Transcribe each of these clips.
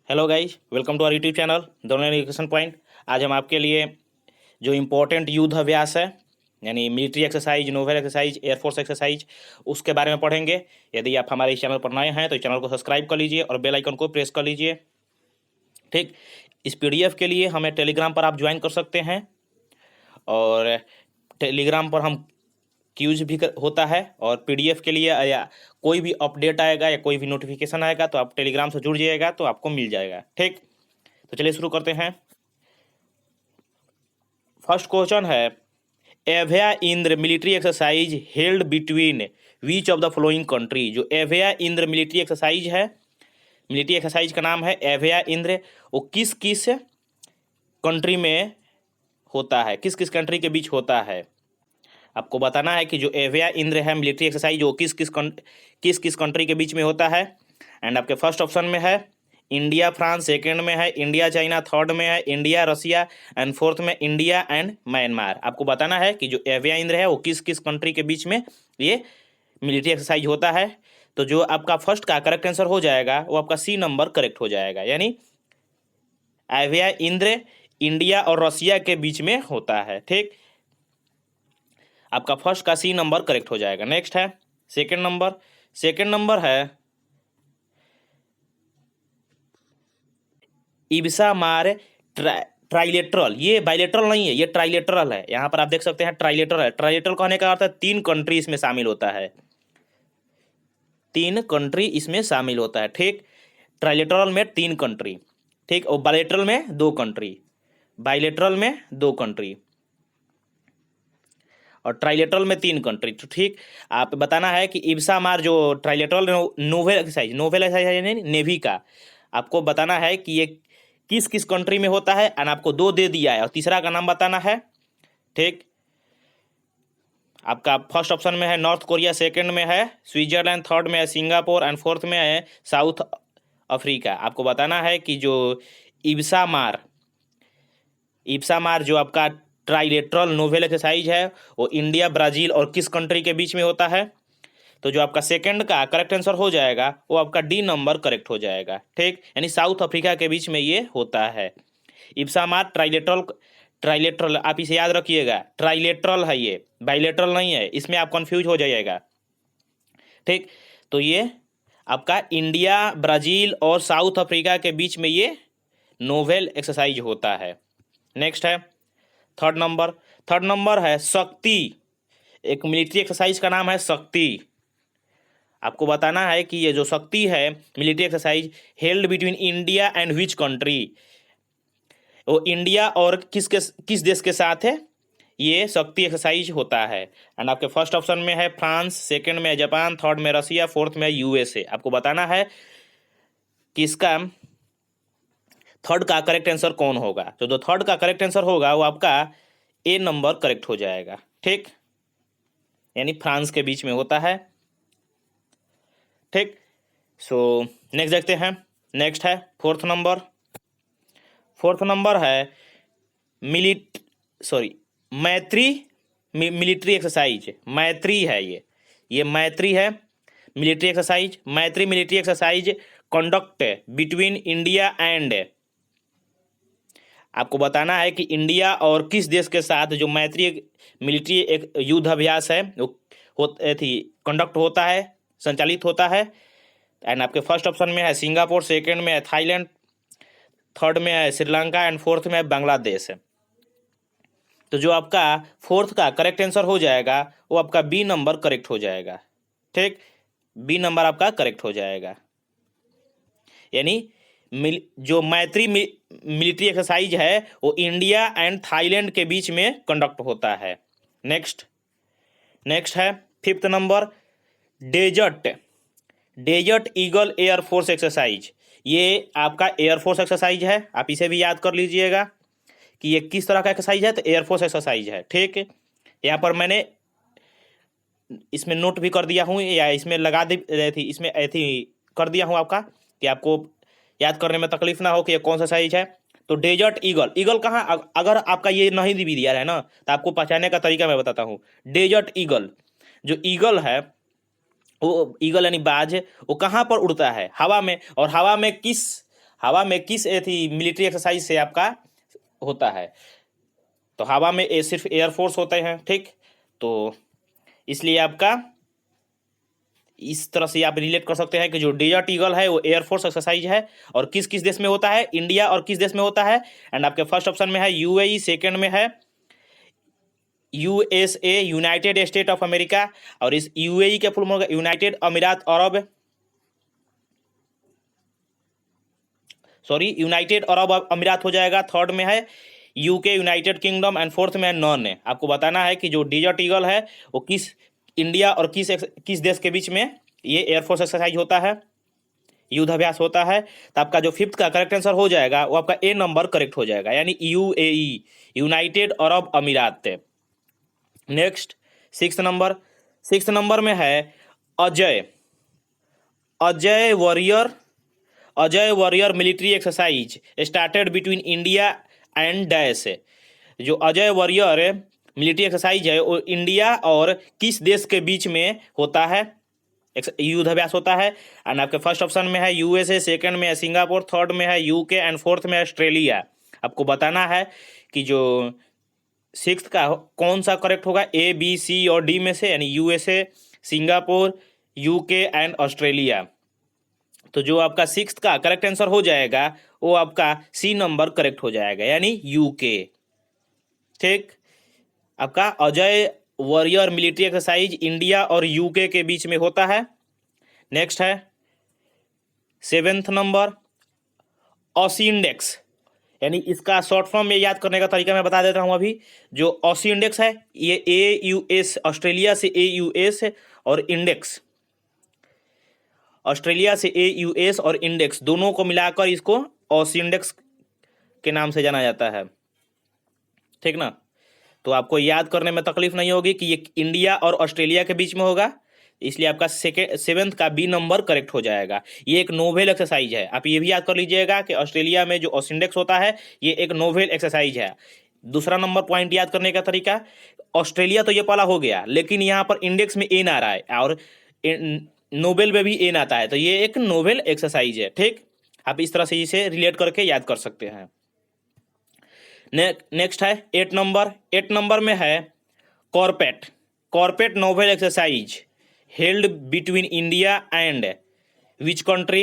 Hello guys, welcome to our YouTube channel दोनों education point. आज हम आपके लिए जो इम्पोर्टेंट युद्ध अभ्यास है यानी military exercise, novel exercise, air force exercise उसके बारे में पढ़ेंगे। यदि आप हमारे इस चैनल पर नए हैं तो इस चैनल को सब्सक्राइब कर लीजिए और बेल आइकन को प्रेस कर लीजिए। ठीक, इस पीडीएफ के लिए हमें टेलीग्राम पर आप ज्वाइन कर सकते हैं और टेलीग्राम पर हम क्यूज भी होता है और पीडीएफ के लिए या कोई भी अपडेट आएगा या कोई भी नोटिफिकेशन आएगा तो आप टेलीग्राम से जुड़ जाइएगा तो आपको मिल जाएगा। ठीक, तो चलिए शुरू करते हैं। फर्स्ट क्वेश्चन है, Avia Indra military exercise held between which of the following country. जो एविया इंद्र मिलिट्री एक्सरसाइज है, मिलिट्री एक्सरसाइज का नाम है एविया इंद्र, वो किस किस कंट्री में होता है, किस किस कंट्री के बीच होता है। आपको बताना है कि जो एविया इंद्र है मिलिट्री एक्सरसाइज वो किस किस कंट्री के बीच में होता है। एंड आपके फर्स्ट ऑप्शन में है इंडिया फ्रांस, सेकंड में है इंडिया चाइना, थर्ड में है इंडिया रसिया एंड फोर्थ में इंडिया एंड म्यांमार। आपको बताना है कि जो एविया इंद्र है वो किस किस कंट्री के बीच में ये मिलिट्री एक्सरसाइज होता है। तो जो आपका फर्स्ट का करेक्ट आंसर हो जाएगा वो आपका सी नंबर करेक्ट हो जाएगा, यानी एविया इंद्र इंडिया और रसिया के बीच में होता है। ठीक, आपका फर्स्ट का सी नंबर करेक्ट हो जाएगा। नेक्स्ट है सेकंड नंबर है इब्सा मार ट्राइलेटरल। ये बाइलेटरल नहीं है, ये ट्राइलेटरल है। यहाँ पर आप देख सकते हैं ट्राइलेटरल है। ट्राइलेटरल कहने का अर्थ है तीन कंट्री इसमें शामिल होता है, तीन कंट्री इसमें शामिल होता है। ठीक, ट्राइलेटरल में तीन कंट्री, ठीक, और बाइलेटरल में दो कंट्री, बाइलेटरल में दो कंट्री और ट्राइलेटरल में तीन कंट्री। तो ठीक, आप बताना है कि इब्सा मार जो ट्राइलेटरल नोवेल एक्सरसाइज है नेवी का, आपको बताना है कि ये किस किस कंट्री में होता है एंड आपको दो दे दिया है और तीसरा का नाम बताना है। ठीक, आपका फर्स्ट ऑप्शन में है नॉर्थ कोरिया, सेकंड में है स्विट्जरलैंड, थर्ड में है सिंगापुर एंड फोर्थ में है साउथ अफ्रीका। आपको बताना है कि जो इब्सा मार जो आपका ट्राइलेटरल नोवेल एक्सरसाइज है वो इंडिया, ब्राज़ील और किस कंट्री के बीच में होता है। तो जो आपका सेकंड का करेक्ट आंसर हो जाएगा वो आपका डी नंबर करेक्ट हो जाएगा। ठीक, यानी साउथ अफ्रीका के बीच में ये होता है। इब्सामार ट्राइलेटरल आप इसे याद रखिएगा, ट्राइलेटरल है ये, बाइलेटरल नहीं है, इसमें आप कंफ्यूज हो जाइएगा। ठीक, तो ये आपका इंडिया, ब्राज़ील और साउथ अफ्रीका के बीच में ये नोवेल एक्सरसाइज होता है। नेक्स्ट है थर्ड नंबर है शक्ति। एक मिलिट्री एक्सरसाइज का नाम है शक्ति। आपको बताना है कि ये जो शक्ति है military exercise held between India and which country. वो इंडिया और किस देश के साथ है ये शक्ति एक्सरसाइज होता है। एंड आपके फर्स्ट ऑप्शन में है फ्रांस, सेकंड में है जापान, थर्ड में रसिया, फोर्थ में यूएसए। आपको बताना है कि इसका थर्ड का करेक्ट आंसर कौन होगा। तो जो थर्ड का करेक्ट आंसर होगा वो आपका ए नंबर करेक्ट हो जाएगा। ठीक, यानी फ्रांस के बीच में होता है। ठीक, सो नेक्स्ट देखते हैं। नेक्स्ट है फोर्थ नंबर है मैत्री मिलिट्री एक्सरसाइज। मैत्री है ये मैत्री है मिलिट्री एक्सरसाइज। मैत्री military exercise conduct between India and, आपको बताना है कि इंडिया और किस देश के साथ जो मैत्री मिलिट्री एक युद्ध अभ्यास है वो कंडक्ट होता है, संचालित होता है। एंड आपके फर्स्ट ऑप्शन में है सिंगापुर, सेकंड में है थाईलैंड, थर्ड में है श्रीलंका एंड फोर्थ में है बांग्लादेश। तो जो आपका फोर्थ का करेक्ट आंसर हो जाएगा वो आपका बी नंबर करेक्ट हो जाएगा। ठीक, बी नंबर आपका करेक्ट हो जाएगा, यानी जो मैत्री मिलिट्री एक्सरसाइज है वो इंडिया एंड थाईलैंड के बीच में कंडक्ट होता है। नेक्स्ट है fifth number desert eagle air force exercise. ये आपका एयरफोर्स एक्सरसाइज है, आप इसे भी याद कर लीजिएगा कि ये किस तरह का एक्सरसाइज है। तो एयरफोर्स एक्सरसाइज है। ठीक, यहाँ पर मैंने इसमें नोट भी कर दिया हूँ या इसमें लगा दी थी, इसमें ऐसी कर दिया हूँ आपका कि आपको याद करने में तकलीफ ना हो कि ये कौन सा साइज है। तो डेजर्ट ईगल कहाँ, अगर आपका ये नहीं भी दिया है ना तो आपको पहचानने का तरीका मैं बताता हूँ। डेजर्ट ईगल, जो ईगल है वो ईगल यानी बाज, वो कहाँ पर उड़ता है, हवा में। और हवा में किस हवा में किस थी मिलिट्री एक्सरसाइज से आपका होता है? तो हवा में सिर्फ एयरफोर्स होते हैं, ठीक। तो इसलिए आपका इस तरह से आप रिलेट कर सकते हैं कि जो डेजर्ट ईगल है वो एयरफोर्स एक्सरसाइज है, और किस किस देश में होता है? इंडिया और किस देश में होता है? एंड आपके फर्स्ट ऑप्शन में है यूएई, सेकंड में है USA, United state of America, और इस यूएई के फुल फॉर्म होगा यूनाइटेड अमीरात अरब, सॉरी यूनाइटेड अरब अमीरात हो जाएगा। थर्ड में है UK, United kingdom, and fourth में है नॉन है। आपको बताना है कि जो डेजर्ट ईगल है वो किस इंडिया और किस देश के बीच में ये एयरफोर्स एक्सरसाइज होता है, युद्धाभ्यास होता है। तो आपका जो फिफ्थ का करेक्ट आंसर हो जाएगा वो आपका ए नंबर करेक्ट हो जाएगा, यानी यूएई, यूनाइटेड अरब अमीरात। नेक्स्ट सिक्स नंबर में है Ajay Ajay warrior Ajay warrior military exercise started between India and dash. जो अजय वॉरियर मिलिट्री एक्सरसाइज है वो इंडिया और किस देश के बीच में होता है, युद्धाभ्यास होता है? एंड आपके फर्स्ट ऑप्शन में है यूएसए, सेकंड में है सिंगापुर, थर्ड में है यूके, एंड फोर्थ में है ऑस्ट्रेलिया। आपको बताना है कि जो सिक्स्थ का कौन सा करेक्ट होगा, ए बी सी और डी में से, यानी USA, Singapore, UK and Australia. तो जो आपका सिक्स्थ का करेक्ट आंसर हो जाएगा वो आपका सी नंबर करेक्ट हो जाएगा, यानी यूके, ठीक। आपका Ajay warrior military exercise India और यूके के बीच में होता है। नेक्स्ट है सेवेंथ नंबर ऑसी इंडेक्स, यानी इसका शॉर्ट फॉर्म में याद करने का तरीका मैं बता देता हूं अभी। जो ऑसी इंडेक्स है ये ए यू एस, ऑस्ट्रेलिया से ए यू एस, और इंडेक्स ऑस्ट्रेलिया से ए यू एस और इंडेक्स दोनों को मिलाकर इसको ऑसी इंडेक्स के नाम से जाना जाता है, ठीक ना। तो आपको याद करने में तकलीफ नहीं होगी कि ये इंडिया और ऑस्ट्रेलिया के बीच में होगा, इसलिए आपका सेवेंथ का बी नंबर करेक्ट हो जाएगा। ये एक नोवेल एक्सरसाइज है, आप ये भी याद कर लीजिएगा कि ऑस्ट्रेलिया में जो ऑसिंडेक्स होता है ये एक नोवेल एक्सरसाइज है। दूसरा नंबर पॉइंट याद करने का तरीका, ऑस्ट्रेलिया तो ये पहला हो गया, लेकिन यहाँ पर इंडेक्स में एन आ रहा है और नोबेल में भी एन आता है, तो ये एक नोवेल एक्सरसाइज है, ठीक। आप इस तरह से इसे रिलेट करके याद कर सकते हैं। नेक्स्ट है एट नंबर में है CORPAT naval exercise held between India and which country?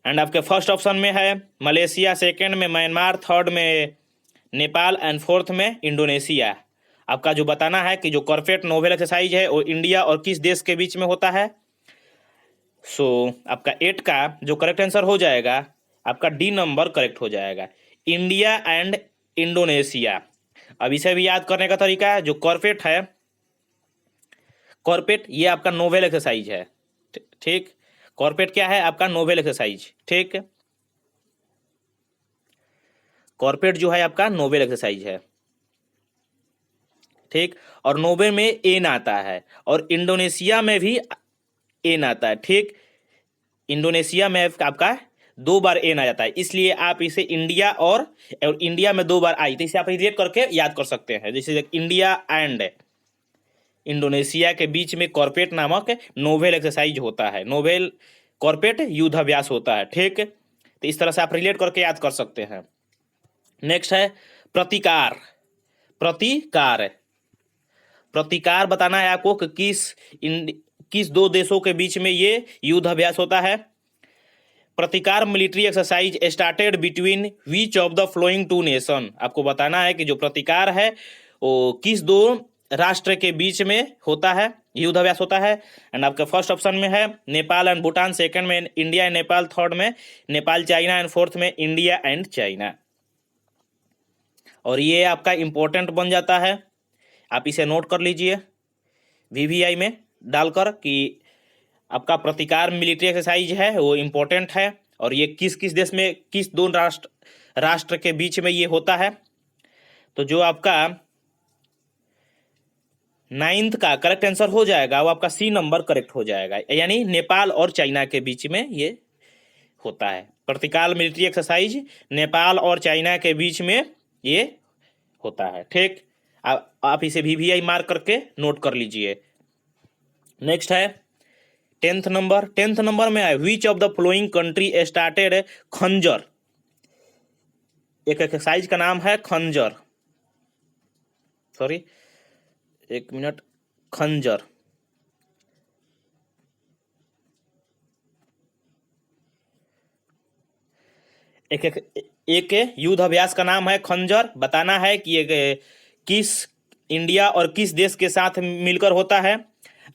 And आपके फर्स्ट ऑप्शन में है मलेशिया, सेकंड में म्यांमार, थर्ड में नेपाल, एंड फोर्थ में इंडोनेशिया। आपका जो बताना है कि जो कॉर्पेट नोवेल एक्सरसाइज है वो इंडिया और किस देश के बीच में होता है। सो आपका 8 का जो करेक्ट आंसर हो जाएगा आपका डी नंबर करेक्ट हो जाएगा, इंडिया एंड इंडोनेशिया। अब इसे भी याद करने का तरीका है, जो कॉर्पेट है, कॉर्पेट ये आपका नोवेल एक्सरसाइज है, ठीक। कॉर्पेट क्या है? आपका नोवेल एक्सरसाइज, ठीक। कॉर्पेट जो है आपका नोवेल एक्सरसाइज है, ठीक। और नोवेल में एन आता है और इंडोनेशिया में भी एन आता है, ठीक। इंडोनेशिया में आपका 2 बार एन आ जाता है, इसलिए आप इसे इंडिया और इंडिया में 2 बार आई, तो इसे आप रिलेट करके याद कर सकते हैं। जैसे इंडिया एंड इंडोनेशिया के बीच में कॉर्पेट नामक नोवेल एक्सरसाइज होता है, नोवेल कॉर्पेट युद्धाभ्यास होता है, ठीक। तो इस तरह से आप रिलेट करके याद कर सकते हैं। नेक्स्ट है प्रतिकार प्रतिकार प्रतिकार बताना है आपको कि किस 2 देशों के बीच में ये युद्धाभ्यास होता है। प्रतिकार military exercise started between which of the flowing 2 nation. आपको बताना है कि जो प्रतिकार है वो किस 2 राष्ट्र के बीच में होता है, युद्धाभ्यास होता है। एंड आपके फर्स्ट ऑप्शन में है नेपाल एंड भूटान, सेकंड में इंडिया एंड नेपाल, थर्ड में नेपाल चाइना, एंड फोर्थ में इंडिया एंड चाइना। और ये आपका इंपॉर्टेंट बन जाता है, आप इसे नोट कर लीजिए वीवीआई में डालकर कि आपका प्रतिकार मिलिट्री एक्सरसाइज है वो इम्पोर्टेंट है, और ये किस किस देश में किस 2 राष्ट्र के बीच में ये होता है। तो जो आपका 9th का करेक्ट आंसर हो जाएगा वो आपका सी नंबर करेक्ट हो जाएगा, यानी नेपाल और चाइना के बीच में ये होता है। प्रतिकार मिलिट्री एक्सरसाइज नेपाल और चाइना के बीच में ये होता है, ठीक। आप इसे वीवीआई मार्क करके नोट कर लीजिए। नेक्स्ट है टेंथ नंबर में है which of the following country started खंजर। एक एक्सरसाइज का नाम है खंजर, सॉरी एक मिनट, खंजर। एक युद्ध अभ्यास का नाम है खंजर। बताना है कि ये किस इंडिया और किस देश के साथ मिलकर होता है।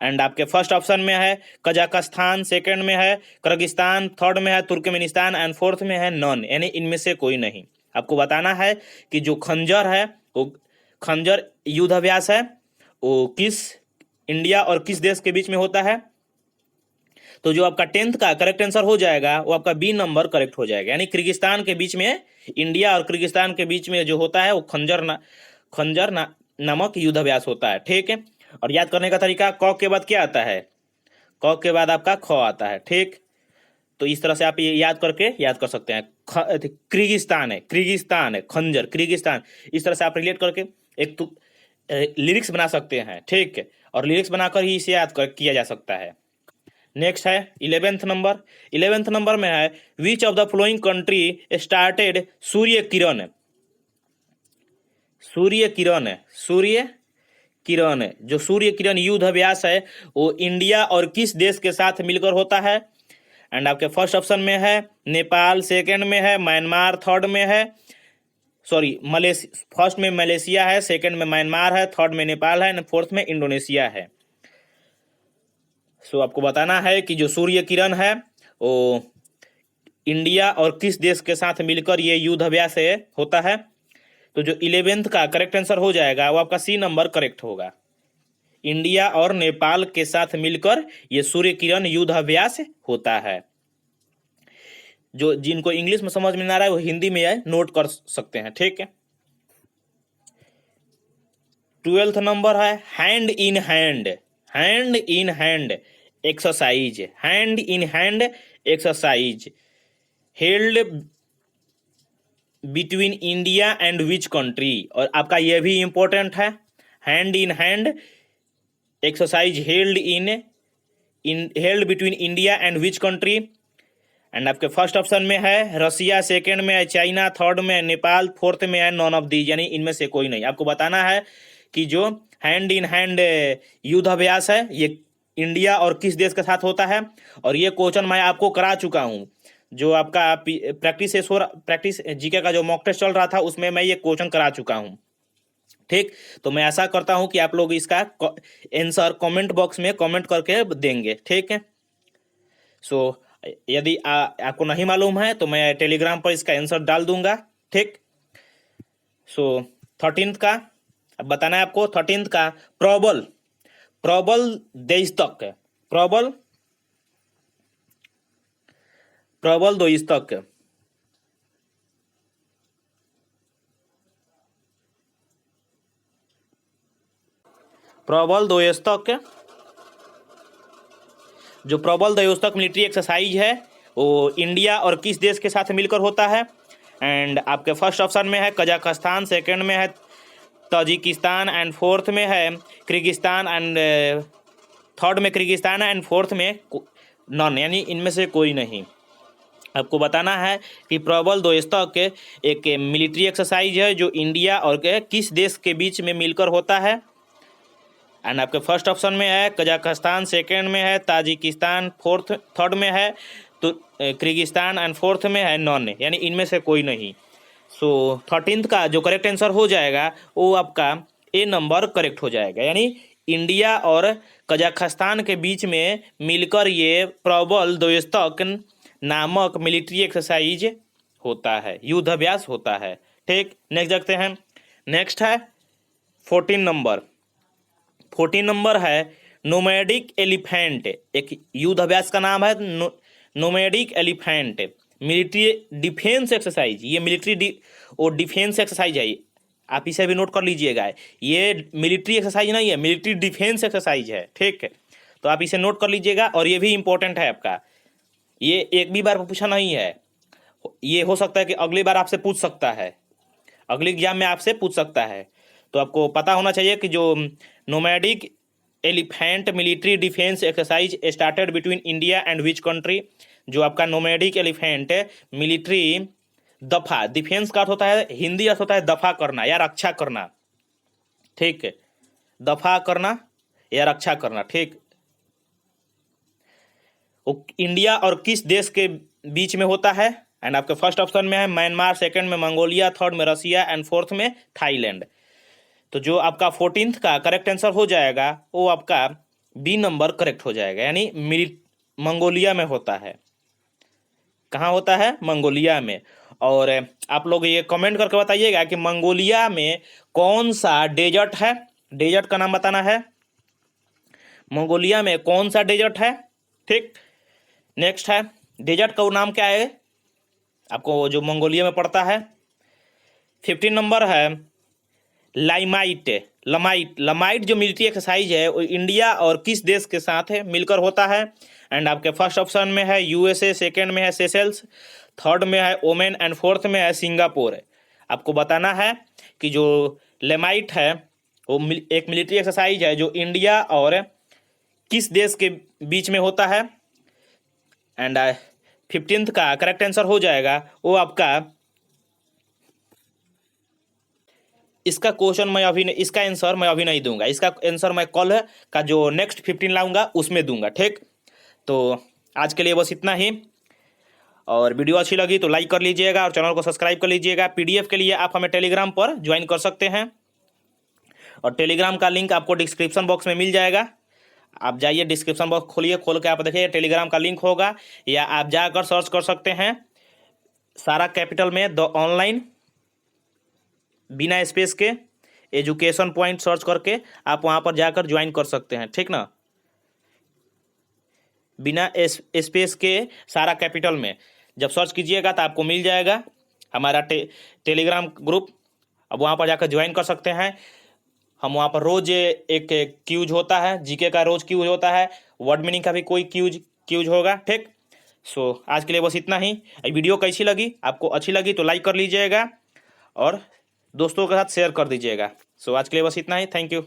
एंड आपके फर्स्ट ऑप्शन में है कजाकिस्तान, सेकंड में है किर्गिस्तान, थर्ड में है तुर्कमेनिस्तान एंड फोर्थ में है नॉन, यानी इनमें से कोई नहीं। आपको बताना है कि जो खंजर है वो खंजर युद्ध अभ्यास है वो किस इंडिया और किस देश के बीच में होता है। तो जो आपका टेंथ का करेक्ट आंसर हो जाएगा वो आपका बी नंबर करेक्ट हो जाएगा, यानी किर्गिस्तान के बीच में, इंडिया और किर्गिस्तान के बीच में जो होता है वो खंजर नामक युद्ध अभ्यास होता है। ठीक है, और याद करने का तरीका, क के बाद क्या आता है, क के बाद आपका ख आता है। ठीक, तो इस तरह से आप ये याद कर सकते हैं। किर्गिस्तान है खंजर, किर्गिस्तान, इस तरह से आप रिलेट करके एक तो लिरिक्स बना सकते हैं। ठीक है, और लिरिक्स बनाकर ही इसे किया जा सकता है। नेक्स्ट है 11th नंबर में है which of the following country started Surya Kiran. जो सूर्य किरण युद्ध अभ्यास है वो इंडिया और किस देश के साथ मिलकर होता है। एंड आपके फर्स्ट ऑप्शन में है नेपाल, सेकंड में है म्यांमार, थर्ड में है फर्स्ट में मलेशिया है, सेकंड में म्यांमार है, थर्ड में नेपाल है, फोर्थ में इंडोनेशिया है। सो आपको बताना है कि जो सूर्य किरण है वो इंडिया और किस देश के साथ मिलकर ये युद्ध अभ्यास होता है। तो जो 11th का करेक्ट आंसर हो जाएगा वो आपका सी नंबर करेक्ट होगा। इंडिया और नेपाल के साथ मिलकर ये सूर्य किरण युद्ध अभ्यास होता है। जो जिनको इंग्लिश में समझ में ना रहा है वो हिंदी में नोट कर सकते हैं। ठीक है, 12th नंबर है hand in hand exercise. Hand in hand exercise held between India and which country. और आपका यह भी इंपॉर्टेंट है, hand in hand exercise held between India and which country. And आपके फर्स्ट ऑप्शन में है रसिया, सेकंड में है चाइना, थर्ड में है नेपाल, फोर्थ में है नॉन ऑफ दीज, यानी इनमें से कोई नहीं। आपको बताना है कि जो हैंड इन हैंड युद्ध अभ्यास है ये इंडिया और किस देश के साथ होता है। और ये क्वेश्चन मैं आपको करा चुका हूँ, जो आपका प्रैक्टिस जीके का जो मॉक टेस्ट चल रहा था उसमें मैं ये क्वेश्चन करा चुका हूँ। ठीक, तो मैं ऐसा करता हूँ कि आप लोग इसका आंसर कमेंट बॉक्स में कमेंट करके देंगे। ठीक है, सो यदि आपको नहीं मालूम है तो मैं टेलीग्राम पर इसका आंसर डाल दूंगा। ठीक, सो 13th का अब बताना है आपको। 13th का प्रबल देशतक है, प्रबल देशतक। प्रबल द्वयस्तक, जो प्रबल द्वयस्तक मिलिट्री एक्सरसाइज है वो इंडिया और किस देश के साथ मिलकर होता है। एंड आपके फर्स्ट ऑप्शन में है कजाकिस्तान, सेकंड में है ताजिकिस्तान एंड फोर्थ में है किर्गिस्तान एंड थर्ड में किर्गिस्तान एंड फोर्थ में नॉन, यानी इनमें से कोई नहीं। आपको बताना है कि प्रबल द्वयस्तक एक मिलिट्री एक्सरसाइज है जो इंडिया और किस देश के बीच में मिलकर होता है। एंड आपके फर्स्ट ऑप्शन में है कजाकिस्तान, सेकंड में है ताजिकिस्तान, थर्ड में है तो किर्गिस्तान एंड फोर्थ में है नॉन, यानी इनमें से कोई नहीं। सो 13th का जो करेक्ट आंसर हो जाएगा वो आपका ए नंबर करेक्ट हो जाएगा, यानी इंडिया और कजाकिस्तान के बीच में मिलकर ये प्रबल द्वयस्तक नामक मिलिट्री एक्सरसाइज होता है, युद्ध अभ्यास होता है। ठीक, नेक्स्ट देखते हैं। नेक्स्ट है 14 नंबर है नोमैडिक एलिफेंट। एक युद्ध अभ्यास का नाम है nomadic elephant military defence exercise. ये मिलिट्री और डिफेंस एक्सरसाइज है, आप इसे भी नोट कर लीजिएगा। ये मिलिट्री एक्सरसाइज नहीं है, मिलिट्री डिफेंस एक्सरसाइज है। ठीक है, तो आप इसे नोट कर लीजिएगा और ये भी इंपॉर्टेंट है आपका। ये एक भी बार पूछा नहीं है, ये हो सकता है कि अगली बार आपसे पूछ सकता है, अगले एग्जाम में आपसे पूछ सकता है। तो आपको पता होना चाहिए कि जो nomadic elephant military defence exercise started between India and which country. जो आपका नोमैडिक एलिफेंट मिलिट्री दफा, डिफेंस का अर्थ होता है, हिंदी अर्थ होता है दफा करना या रक्षा करना, ठीक है, दफा करना या रक्षा करना, ठीक। वो इंडिया और किस देश के बीच में होता है? एंड आपके फर्स्ट ऑप्शन में है म्यांमार, सेकंड में मंगोलिया, थर्ड में रसिया एंड फोर्थ में थाईलैंड। तो जो आपका 14th का करेक्ट आंसर हो जाएगा वो आपका बी नंबर करेक्ट हो जाएगा, यानी मंगोलिया में होता है। कहाँ होता है? मंगोलिया में। और आप लोग ये कमेंट करके बताइएगा कि मंगोलिया में कौन सा डेजर्ट है, डेजर्ट का नाम बताना है, मंगोलिया में कौन सा डेजर्ट है, ठीक। नेक्स्ट है डेजर्ट का नाम क्या है आपको जो मंगोलिया में पड़ता है। 15 नंबर है लाइमाइट, लमाइट। लमाइट जो मिलिट्री एक्सरसाइज है वो इंडिया और किस देश के साथ है मिलकर होता है? एंड आपके फर्स्ट ऑप्शन में है यूएसए, सेकंड में है सेशेल्स, थर्ड में है ओमेन एंड फोर्थ में है सिंगापुर। आपको बताना है कि जो लेमाइट है वो एक मिलिट्री एक्सरसाइज है जो इंडिया और किस देश के बीच में होता है। एंड 15th का करेक्ट आंसर हो जाएगा वो आपका, इसका क्वेश्चन मैं अभी नहीं, इसका आंसर मैं अभी नहीं दूंगा, इसका आंसर मैं कल का जो नेक्स्ट 15 लाऊंगा उसमें दूंगा, ठीक। तो आज के लिए बस इतना ही, और वीडियो अच्छी लगी तो लाइक कर लीजिएगा और चैनल को सब्सक्राइब कर लीजिएगा। पीडीएफ के लिए आप हमें टेलीग्राम पर ज्वाइन कर सकते हैं और टेलीग्राम का लिंक आपको डिस्क्रिप्शन बॉक्स में मिल जाएगा। आप जाइए डिस्क्रिप्शन बॉक्स खोलिए, खोल के आप देखिए टेलीग्राम का लिंक होगा, या आप जाकर सर्च कर सकते हैं सारा कैपिटल में द ऑनलाइन बिना स्पेस के एजुकेशन पॉइंट सर्च करके आप वहाँ पर जाकर ज्वाइन कर सकते हैं, ठीक ना, बिना स्पेस के सारा कैपिटल में जब सर्च कीजिएगा तो आपको मिल जाएगा हमारा टेलीग्राम ग्रुप। अब वहाँ पर जाकर ज्वाइन कर सकते हैं। हम वहाँ पर रोज एक क्यूज होता है, जीके का रोज क्यूज होता है, वर्ड मीनिंग का भी कोई क्यूज होगा, ठीक। सो आज के लिए बस इतना ही। वीडियो कैसी लगी? आपको अच्छी लगी तो लाइक कर लीजिएगा और दोस्तों के साथ शेयर कर दीजिएगा। सो आज के लिए बस इतना ही। Thank you.